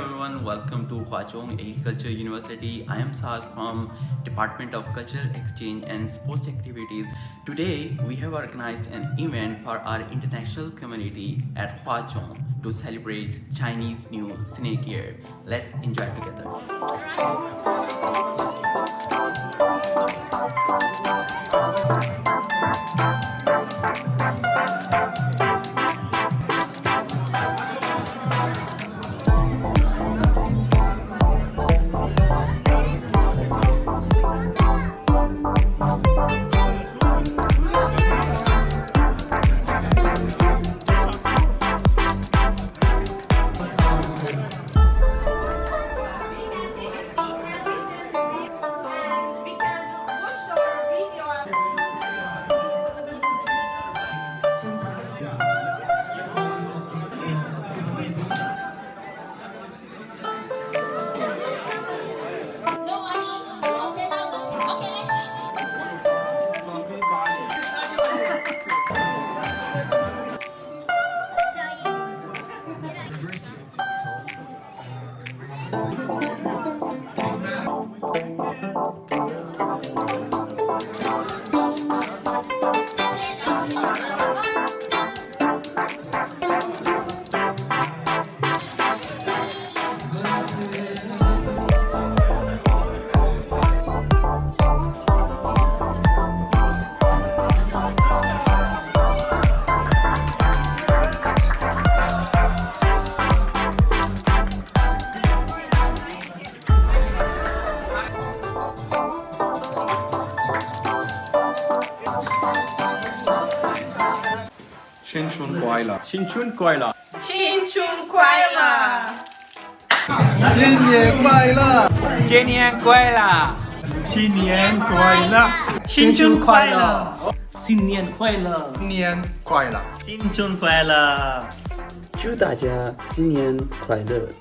Everyone, welcome to Hzau Agriculture University. I am Hzau from Department of Culture Exchange and Sports Activities. Today, we have organized an event for our international community at Hzau to celebrate Chinese New Snake Year. Let's enjoy together. Xin Chun Kuai La. 新春快乐！新春快乐！新年快乐！新年快乐！新年快乐！新春快乐！新年快乐！新年快乐！新春快乐！祝大家新年快乐！